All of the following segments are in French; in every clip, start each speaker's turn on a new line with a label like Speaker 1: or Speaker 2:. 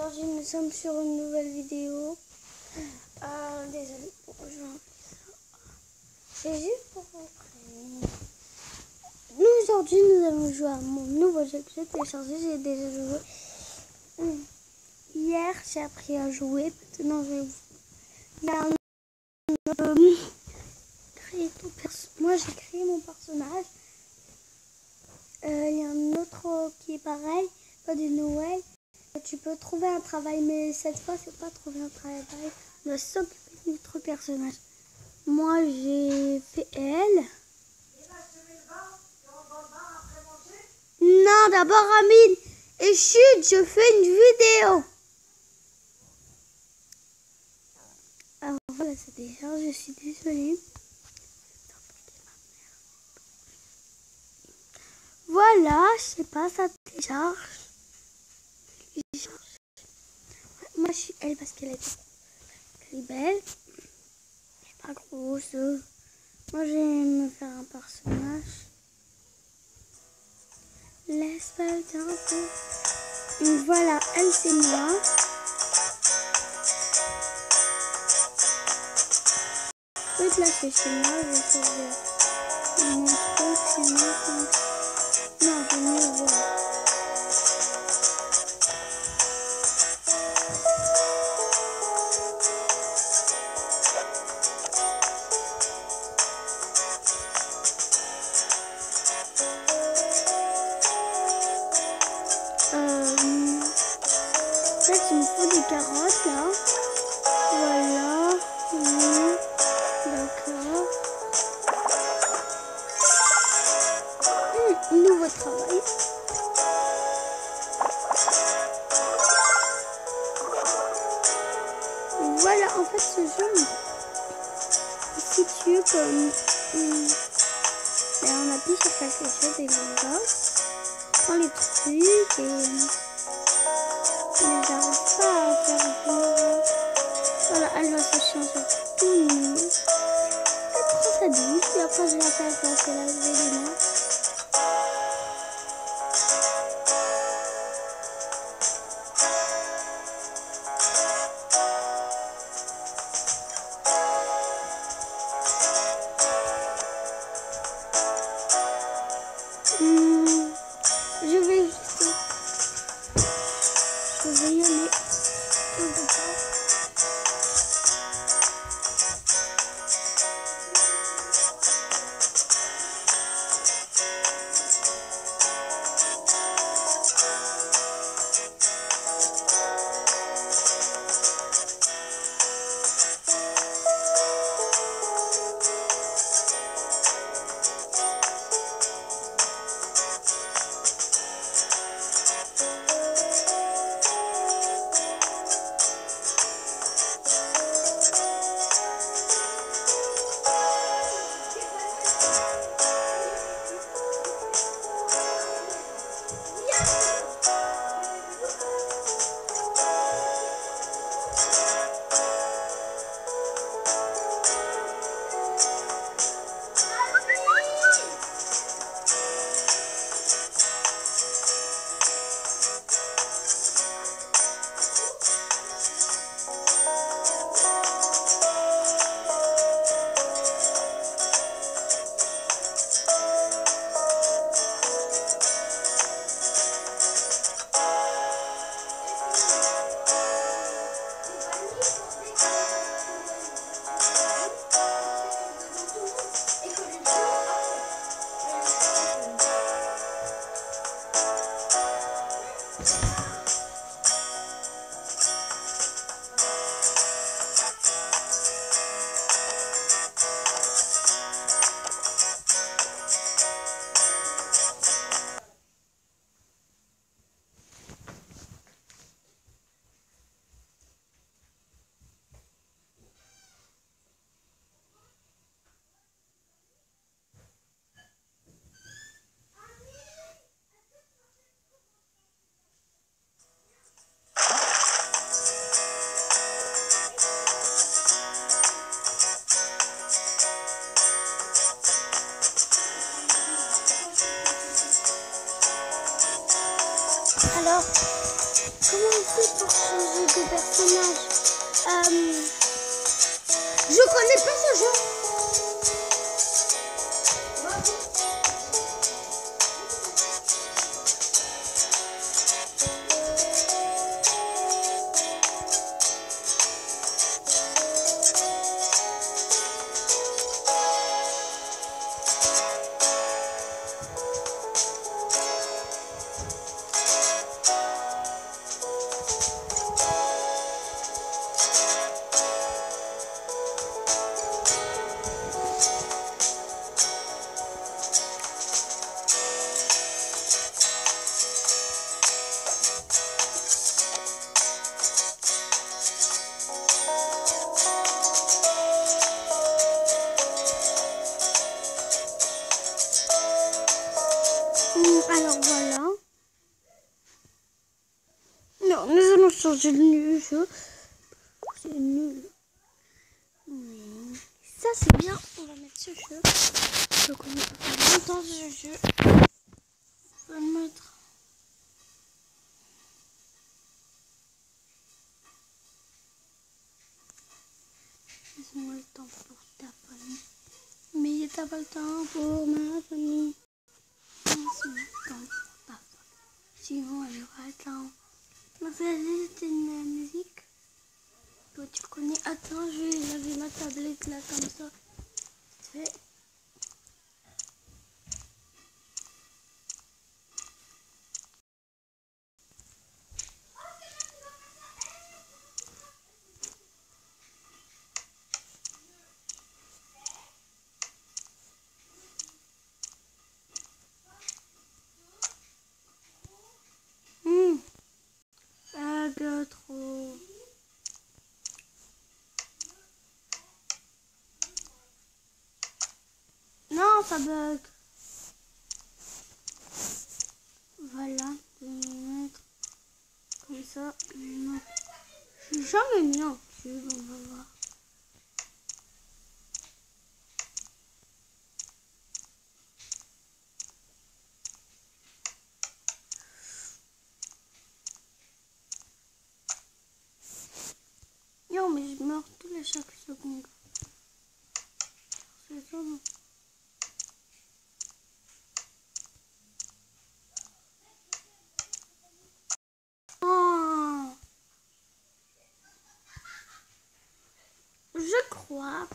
Speaker 1: aujourd'hui nous sommes sur une nouvelle vidéo. Désolée pour rejoindre. C'est juste pour vous prévenir. Aujourd'hui nous allons jouer à mon nouveau jeu que j'ai téléchargé. J'ai déjà joué. Hier j'ai appris à jouer. Maintenant je vais vous... Moi j'ai créé mon personnage. Il y a un autre qui est pareil, pas de Noël. Tu peux trouver un travail, mais cette fois c'est pas trouver un travail. On doit s'occuper de notre personnage. Moi j'ai fait elle. Non, d'abord Amine. Et chut, je fais une vidéo. Alors voilà, ça décharge, je suis désolée. Voilà, je sais pas, ça décharge. Moi je suis elle parce qu'elle est belle. Elle est pas grosse. Moi je vais me faire un personnage. Laisse-moi un peu. Voilà, elle c'est moi. Oui, là c'est chez moi. Je vais faire mon truc chez moi. Non, je vais mieux voir. En fait, il me faut des carottes là. Voilà. D'accord. Nouveau travail. Voilà, en fait, ce jeu est situé comme... on appuie sur quelque chose et voilà. On prend les trucs et... Mais j'arrive pas à faire vivre. Voilà, elle va se changer tout nu. Elle prend sa douche et après je la fais passer la vélo. Je vais y aller. Alors, comment on fait pour changer de personnages. Je connais pas ce jeu. Alors voilà. Non, nous allons changer de jeu. C'est nul. Mais ça c'est bien. On va mettre ce jeu. Je connais pas longtemps ce jeu. On va le mettre. Laisse-moi le temps pour ta famille. Mais t'as pas le temps pour ma famille. Laisse-moi le temps pour ta famille. Sinon elle aura le temps. C'était une musique. Toi tu connais. Attends, je vais laver ma tablette là comme ça. Fait. Trop. Non, ça bug. Voilà, je vais mettre comme ça. Non. Je suis jamais mis en cube, on va voir. Non, mais je meurs tous les chaque seconde. C'est ça, non? Oh, je crois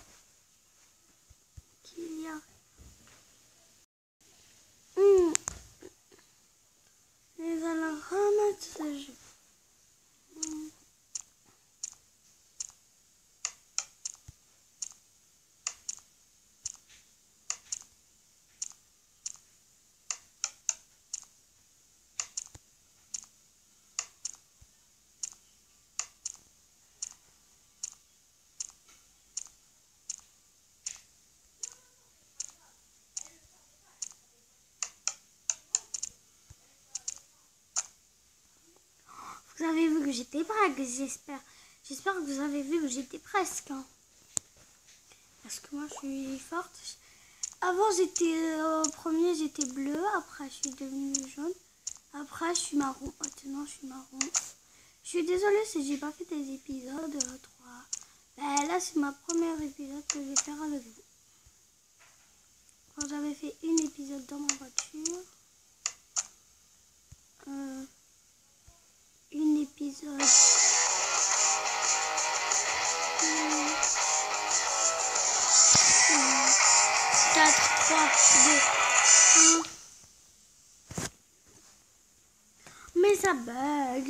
Speaker 1: qu'il y a... Nous allons remettre ce jeu. Vous avez vu que j'étais presque, j'espère. J'espère que vous avez vu que j'étais presque. Hein. Parce que moi, je suis forte. Avant, j'étais au premier, j'étais bleu. Après, je suis devenue jaune. Après, je suis marron. Maintenant, je suis marron. Je suis désolée si j'ai pas fait des épisodes 3. Ben, là, c'est ma première épisode que je vais faire avec vous. Quand j'avais fait un épisode dans ma voiture. Un épisode. 4, 3, 2, 1. Mais ça bug.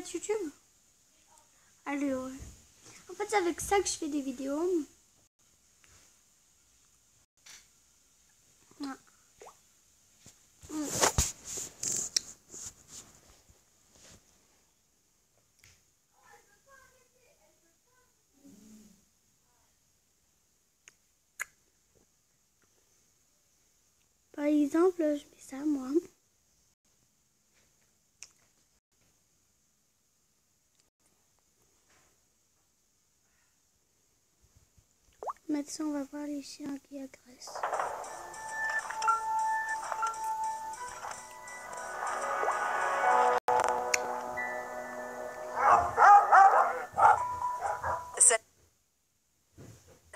Speaker 1: être YouTube? Allez, ouais. En fait, c'est avec ça que je fais des vidéos. Ouais. Par exemple, je mets ça, moi. Maintenant, on va voir les chiens qui agressent.
Speaker 2: Cette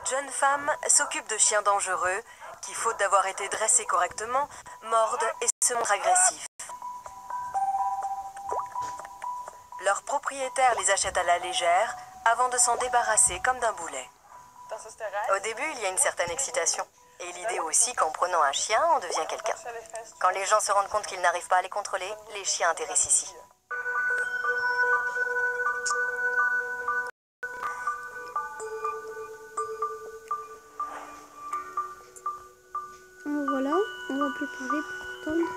Speaker 2: jeune femme s'occupe de chiens dangereux qui, faute d'avoir été dressés correctement, mordent et se montrent agressifs. Leur propriétaire les achète à la légère avant de s'en débarrasser comme d'un boulet. Au début, il y a une certaine excitation. Et l'idée aussi qu'en prenant un chien, on devient quelqu'un. Quand les gens se rendent compte qu'ils n'arrivent pas à les contrôler, les chiens atterrissent ici.
Speaker 1: Voilà, on va préparer pour attendre.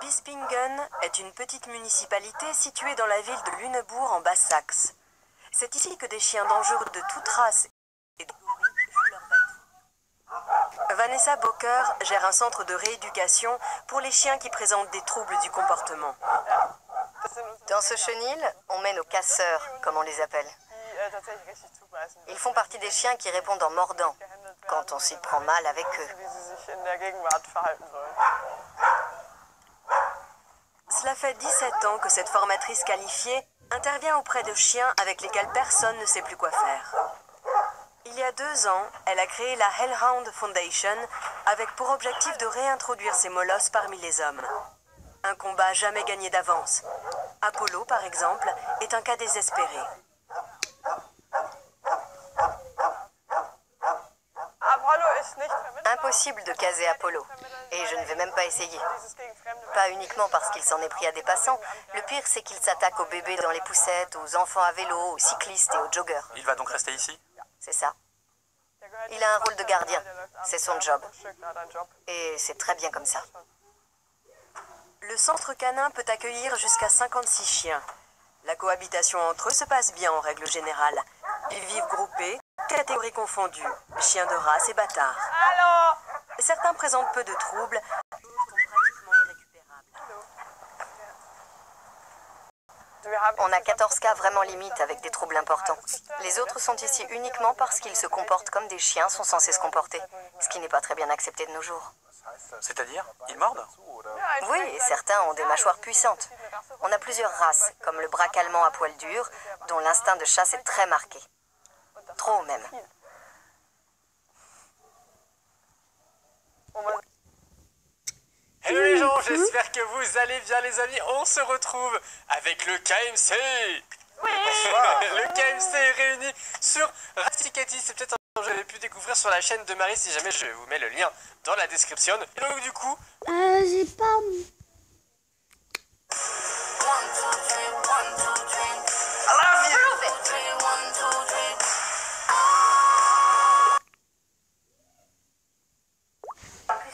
Speaker 2: Bispingen est une petite municipalité située dans la ville de Lüneburg en Basse-Saxe. C'est ici que des chiens dangereux de toute race et fuient leur battu. Vanessa Boker gère un centre de rééducation pour les chiens qui présentent des troubles du comportement. Dans ce chenil, on met nos casseurs, comme on les appelle. Ils font partie des chiens qui répondent en mordant, quand on s'y prend mal avec eux. Cela fait 17 ans que cette formatrice qualifiée intervient auprès de chiens avec lesquels personne ne sait plus quoi faire. Il y a 2 ans, elle a créé la Hellhound Foundation avec pour objectif de réintroduire ces molosses parmi les hommes. Un combat jamais gagné d'avance. Apollo, par exemple, est un cas désespéré. Impossible de caser Apollo. Et je ne vais même pas essayer. Pas uniquement parce qu'il s'en est pris à des passants. Le pire, c'est qu'il s'attaque aux bébés dans les poussettes, aux enfants à vélo, aux cyclistes et aux joggers.
Speaker 3: Il va donc rester ici?
Speaker 2: C'est ça. Il a un rôle de gardien. C'est son job. Et c'est très bien comme ça. Le centre canin peut accueillir jusqu'à 56 chiens. La cohabitation entre eux se passe bien en règle générale. Ils vivent groupés, catégories confondues, chiens de race et bâtards. Certains présentent peu de troubles, d'autres sont pratiquement irrécupérables. On a 14 cas vraiment limites avec des troubles importants. Les autres sont ici uniquement parce qu'ils se comportent comme des chiens sont censés se comporter, ce qui n'est pas très bien accepté de nos jours.
Speaker 3: C'est-à-dire? Ils mordent?
Speaker 2: Oui, et certains ont des mâchoires puissantes. On a plusieurs races, comme le braque allemand à poil dur, dont l'instinct de chasse est très marqué. Trop même.
Speaker 3: Hello les gens, j'espère que vous allez bien les amis. On se retrouve avec le KMC. Le KMC est réuni sur Rasticati. C'est peut-être un jeu que j'avais pu découvrir sur la chaîne de Marie. Si jamais, je vous mets le lien dans la description. Et donc du coup...
Speaker 1: J'ai pas...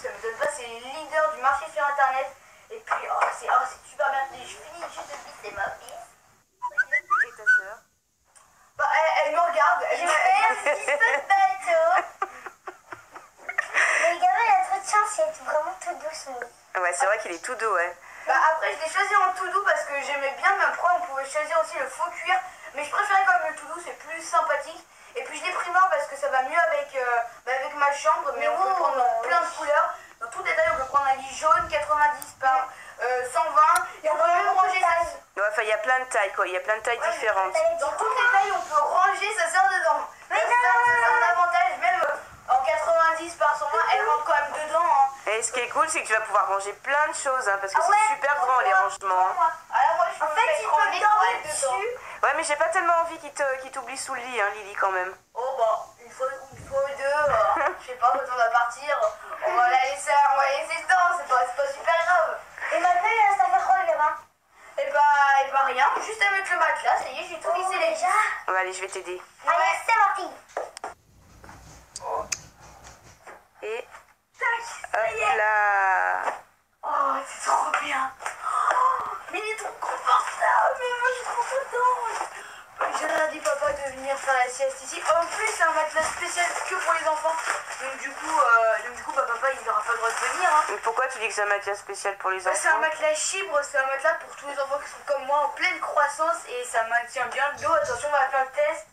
Speaker 4: Ça me donne pas, c'est les leaders du marché sur internet. Et puis, c'est super bien. Je finis juste de pisser ma fille.
Speaker 2: Et ta sœur?
Speaker 4: Bah, elle me regarde. Elle me fait un petit peu de bateau.
Speaker 1: Mais gamin, il a trop de chance, il est vraiment tout doux.
Speaker 2: Ouais, c'est vrai qu'il est tout doux, ouais.
Speaker 4: Bah, après, je l'ai choisi en tout doux parce que j'aimais bien, mais après, on pouvait choisir aussi le faux cuir. Mais je préférais quand même le tout doux, c'est plus sympathique. Et puis, je l'ai pris noir parce que ça va mieux avec ma chambre. Mais on peut le prendre dans plein de couleurs. Dans toutes les tailles, on peut prendre un lit jaune, 90 par 120. Et on peut même ranger ça.
Speaker 2: Ouais, enfin, il y a plein de tailles, quoi. Il y a plein de tailles différentes.
Speaker 4: Dans toutes les tailles, on peut ranger sa sœur dedans. Mais c'est un avantage, même en 90 par 120, elle rentre quand même dedans. Hein.
Speaker 2: Et ce qui est cool, c'est que tu vas pouvoir ranger plein de choses, hein, parce que c'est super grand, les rangements. Hein.
Speaker 4: Alors moi, je peux mettre en étoile dedans.
Speaker 2: Ouais, mais j'ai pas tellement envie qu'il t'oublie sous le lit, hein, Lily, quand même.
Speaker 4: Oh bah, une fois fois ou deux, je sais pas, quand on va partir, on va la laisser dedans, c'est pas super grave.
Speaker 1: Et maintenant, il reste à faire quoi, là-bas?
Speaker 4: Et bah rien, juste à mettre le matelas, ça y est, j'ai tout lissé les
Speaker 1: déjà.
Speaker 3: Ouais, allez, je vais t'aider.
Speaker 1: Allez, c'est parti.
Speaker 3: Et
Speaker 4: Tac, ça y
Speaker 3: hop
Speaker 4: est.
Speaker 3: là.
Speaker 4: Oh, c'est trop bien. Oh, mais il est trop confortable, mais moi je suis trop contente. J'ai dit papa de venir faire la sieste ici. En plus, c'est un matelas spécial que pour les enfants. Donc du coup, bah, papa il n'aura pas le droit de venir. Hein.
Speaker 3: Mais pourquoi tu dis que c'est un matelas spécial pour les
Speaker 4: Bah,
Speaker 3: enfants?
Speaker 4: c'est un matelas chibre, c'est un matelas pour tous les enfants qui sont comme moi en pleine croissance et ça maintient bien le dos. Attention, on va faire le test.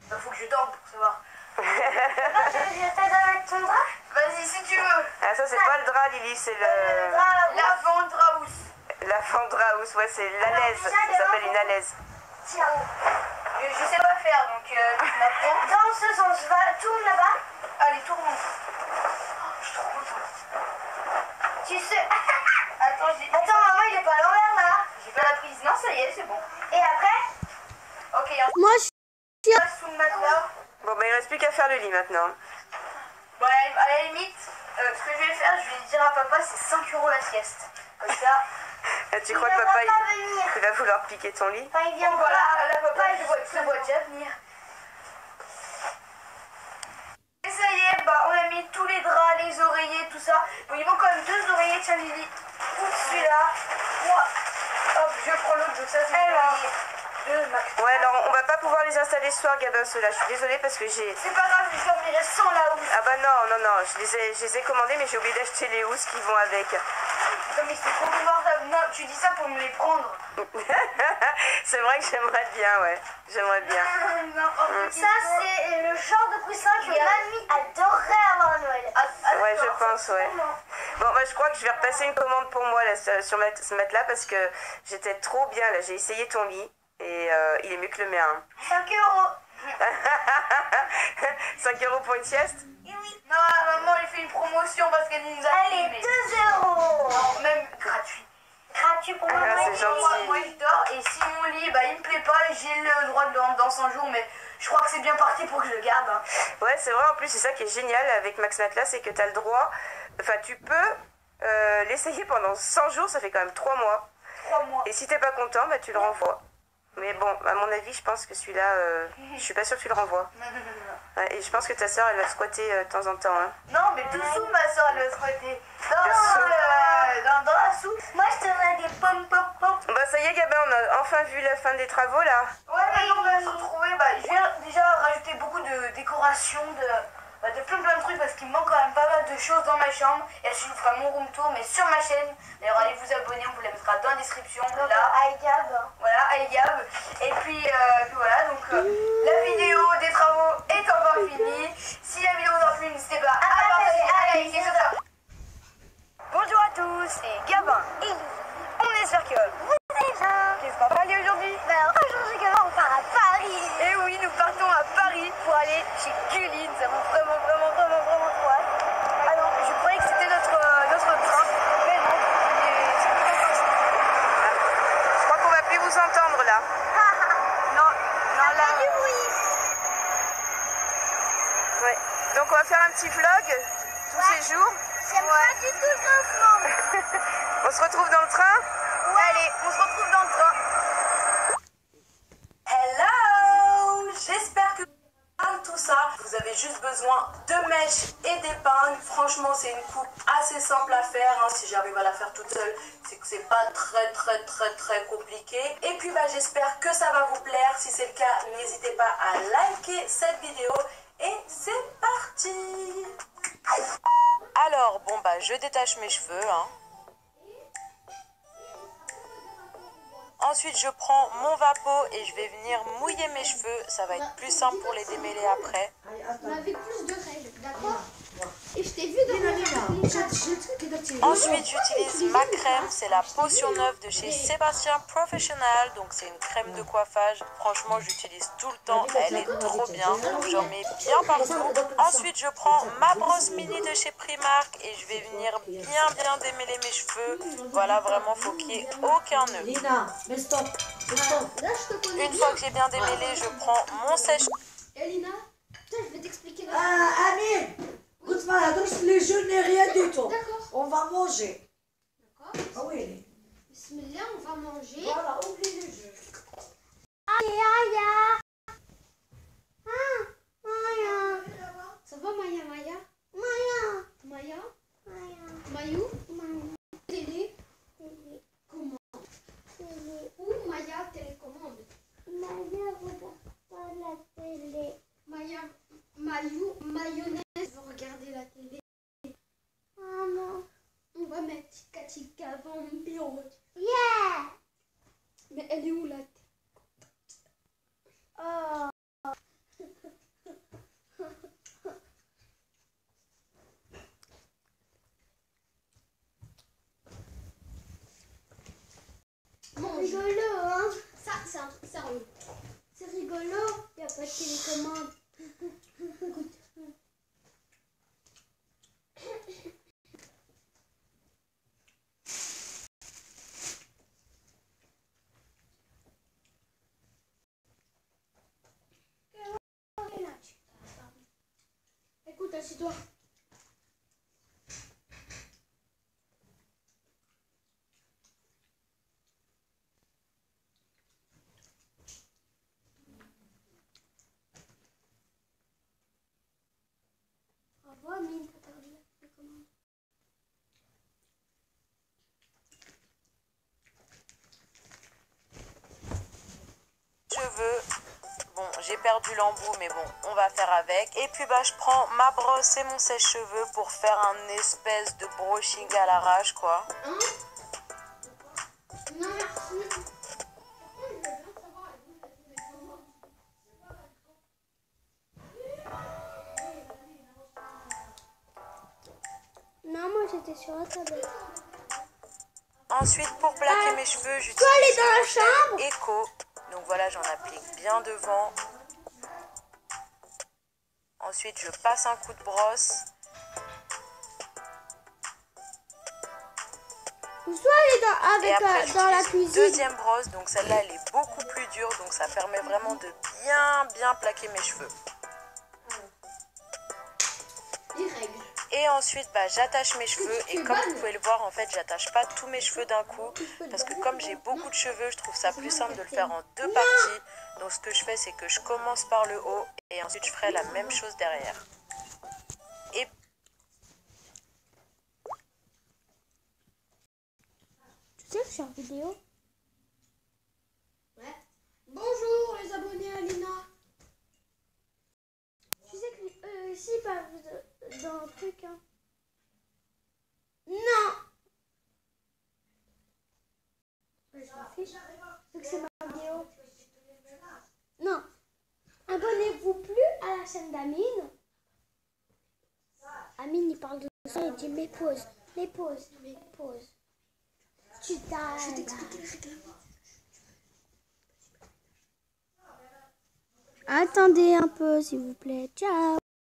Speaker 4: Bah, faut que je dorme pour savoir.
Speaker 1: Je t'aide avec ton drap.
Speaker 4: Vas-y si tu veux.
Speaker 3: Ah, ça, c'est pas le drap, Lily, c'est le...
Speaker 4: La vendrahousse.
Speaker 3: La vendrahousse, ouais, c'est l'alaise. Ça s'appelle une alaise.
Speaker 1: Tiens.
Speaker 4: Je sais pas faire donc tu m'apprends.
Speaker 1: Dans ce sens, tourne là-bas.
Speaker 4: Allez, tourne. Oh, je suis trop contente.
Speaker 1: Tu sais.
Speaker 4: Attends,
Speaker 1: Attends, maman, il est pas à l'envers là.
Speaker 4: j'ai pas la prise. Non, ça y est, c'est bon.
Speaker 1: Et après?
Speaker 4: Ok, il y a
Speaker 1: Moi, je suis.
Speaker 4: un sous le matelas.
Speaker 3: Bon, ben, il reste plus qu'à faire le lit maintenant.
Speaker 4: Bon, à la limite, ce que je vais faire, je vais dire à papa, c'est 5 € la sieste. Comme ça.
Speaker 3: Tu crois que
Speaker 1: va
Speaker 3: papa,
Speaker 1: pas venir.
Speaker 3: il va vouloir piquer ton lit?
Speaker 1: Quand il vient,
Speaker 4: Voilà, la papa, je le vois déjà venir. Et ça y est, bah, on a mis tous les draps, les oreillers, tout ça. Bon, il manque quand même 2 oreillers, tiens Lily. Ouvre celui-là. Moi, hop, je prends l'autre, donc ça c'est l'oreiller de Max.
Speaker 3: Ouais, alors on va pas pouvoir les installer ce soir, Gabin, ceux-là. Je suis désolée parce que j'ai...
Speaker 4: C'est pas grave, je dormirai sans la housse.
Speaker 3: Ah bah non, je les ai commandés, mais j'ai oublié d'acheter les housses qui vont avec.
Speaker 4: Putain, mais c'est trop confortable. Non, tu dis ça pour me les prendre.
Speaker 3: C'est vrai que j'aimerais bien, ouais. J'aimerais bien.
Speaker 4: Non, oh,
Speaker 1: Ça, c'est le genre de coussin que mamie adorerait avoir à Noël.
Speaker 3: Ouais, je pense, ouais. Bon, bah, je crois que je vais repasser une commande pour moi là, sur ce matelas parce que j'étais trop bien, là. J'ai essayé ton lit et il est mieux que le mien.
Speaker 1: 5 €.
Speaker 3: 5 € pour une sieste?
Speaker 4: Non, maman, elle fait une promotion parce qu'elle nous a
Speaker 1: Allez,
Speaker 4: filmé.
Speaker 1: 2 €.
Speaker 4: Non, même gratuit.
Speaker 1: Gratuit pour maman.
Speaker 3: Ah, c'est gentil.
Speaker 4: Moi, je dors et si mon lit, bah, il me plaît pas, j'ai le droit de dormir dans 100 jours, mais je crois que c'est bien parti pour que je le garde. Hein.
Speaker 3: Ouais, c'est vrai, en plus, c'est ça qui est génial avec Max Matelas, c'est que tu as le droit, enfin, tu peux l'essayer pendant 100 jours, ça fait quand même 3 mois.
Speaker 4: 3 mois.
Speaker 3: Et si t'es pas content, bah, tu le renvoies. Mais bon, à mon avis, je pense que celui-là, je suis pas sûre que tu le renvoies. Ouais, et je pense que ta soeur, elle va squatter de temps en temps. Hein.
Speaker 4: Non, mais dessous, ma soeur, elle va se frotter. Dans la soupe.
Speaker 1: Moi, je te mets des pommes pop pop.
Speaker 3: Bah, ça y est, Gabin, on a enfin vu la fin des travaux, là.
Speaker 4: Ouais, mais on va se retrouver. Bah, je vais déjà rajouter beaucoup de décorations, de plein de trucs parce qu'il me manque quand même pas mal de choses dans ma chambre. Et ensuite, je vous ferai mon room tour, mais sur ma chaîne. D'ailleurs, allez vous abonner, on vous la mettra dans la description. Là,
Speaker 1: Aïgab.
Speaker 4: voilà, Aïgab. Et puis voilà, donc la vidéo des travaux est encore finie. Si la vidéo vous a plu, n'hésitez pas à partager, à liker, tout ça. Bonjour à tous, c'est Gabin. On espère que vous allez bien. Qu'est-ce qu'on va parler aujourd'hui?
Speaker 1: Aujourd'hui, on part à Paris.
Speaker 4: Et oui, nous partons à Paris pour aller chez Gulli. Nous avons vraiment trop hâte. Ah non, je croyais que c'était notre train. Mais non, c'est plus encore ça.
Speaker 3: Je crois qu'on va plus vous entendre, là.
Speaker 4: Non, là.
Speaker 1: Du bruit.
Speaker 3: Ouais. Donc, on va faire un petit vlog tous ces jours.
Speaker 1: J'aime pas du tout le lancement.
Speaker 3: On se retrouve dans le train.
Speaker 4: Allez, on se retrouve dans le train.
Speaker 5: Hello! J'espère que tout ça, vous avez juste besoin de mèches et d'épingles. Franchement, c'est une coupe assez simple à faire. Hein. Si j'arrive à la faire toute seule, c'est que c'est pas très compliqué. Et puis, bah, j'espère que ça va vous plaire. Si c'est le cas, n'hésitez pas à liker cette vidéo. Et c'est parti!
Speaker 2: Alors, bon bah je détache mes cheveux. Hein. Ensuite, je prends mon vapeau et je vais venir mouiller mes cheveux. Ça va être plus simple pour les démêler après.
Speaker 6: Avec plus de règles, d'accord? Et je t'ai vu dans
Speaker 2: Ensuite, j'utilise ma crème. C'est la potion neuve de chez Sébastien Professional. Donc, c'est une crème de coiffage. Franchement, j'utilise tout le temps. Elle est trop bien. Donc, j'en mets bien partout. Ensuite, je prends ma brosse mini de chez Primark et je vais venir bien démêler mes cheveux. Voilà, vraiment, faut qu'il n'y ait aucun nœud.
Speaker 6: Lina, mais stop.
Speaker 2: Une fois que j'ai bien démêlé, je prends mon sèche.
Speaker 6: Elina, putain, je vais t'expliquer
Speaker 7: Amine, écoute-moi, la douche, les jeux n'est rien du tout.
Speaker 6: D'accord.
Speaker 7: On va manger.
Speaker 6: D'accord.
Speaker 7: Ah oui.
Speaker 6: Bismillah, on va manger.
Speaker 7: Voilà, oublie les jeux.
Speaker 6: Ça va, Maya, Maya? Maya? Mayou? Télé? Comment? Ou Maya télécommande? Maya, Mayou, mayonnaise veut regarder la télé. On va mettre Tika Tika Vampiro. Mais elle est où la télé?
Speaker 1: Rigolo, hein?
Speaker 6: Ça, c'est un truc sérieux.
Speaker 1: C'est rigolo. Il n'y a pas de télécommande.
Speaker 6: Écoute, assieds-toi.
Speaker 1: Au revoir, Mine, pour ta télécommande.
Speaker 2: Cheveux. Bon, j'ai perdu l'embout, mais bon, on va faire avec. Et puis, bah, je prends ma brosse et mon sèche-cheveux pour faire un espèce de brushing à l'arrache, quoi.
Speaker 6: Hein? Non, merci.
Speaker 1: Non, moi j'étais sur la tablette.
Speaker 2: Ensuite, pour plaquer mes cheveux,
Speaker 1: aller
Speaker 2: j'utilise
Speaker 1: dans la
Speaker 2: le gel
Speaker 1: chambre.
Speaker 2: Eco. Donc voilà, j'en applique bien devant. Ensuite, je passe un coup de brosse.
Speaker 1: Ou soit aller
Speaker 2: Et après,
Speaker 1: dans la
Speaker 2: j'utilise une
Speaker 1: cuisine.
Speaker 2: deuxième brosse. Donc celle-là, elle est beaucoup plus dure. Donc ça permet vraiment de bien plaquer mes cheveux.
Speaker 6: Les règles.
Speaker 2: Et ensuite, bah, j'attache mes cheveux. Et comme vous pouvez le voir, en fait, j'attache pas tous mes cheveux d'un coup. Parce que comme j'ai beaucoup de cheveux, je trouve ça plus simple de le faire en deux parties. Donc ce que je fais, c'est que je commence par le haut. Et ensuite, je ferai la même chose derrière. Et
Speaker 1: Tu sais que je suis en vidéo.
Speaker 6: Ouais. Bonjour les abonnés à Lina.
Speaker 1: Tu sais que ici, dans un truc, hein. Non. Ouais, je m'en fiche. Vu que c'est ma vidéo. Non. Abonnez-vous plus à la chaîne d'Amine. Amine, il parle de ça, il dit mais pause. Tu t'as. Je vais t'expliquer le règlement. Attendez un peu, s'il vous plaît. Ciao.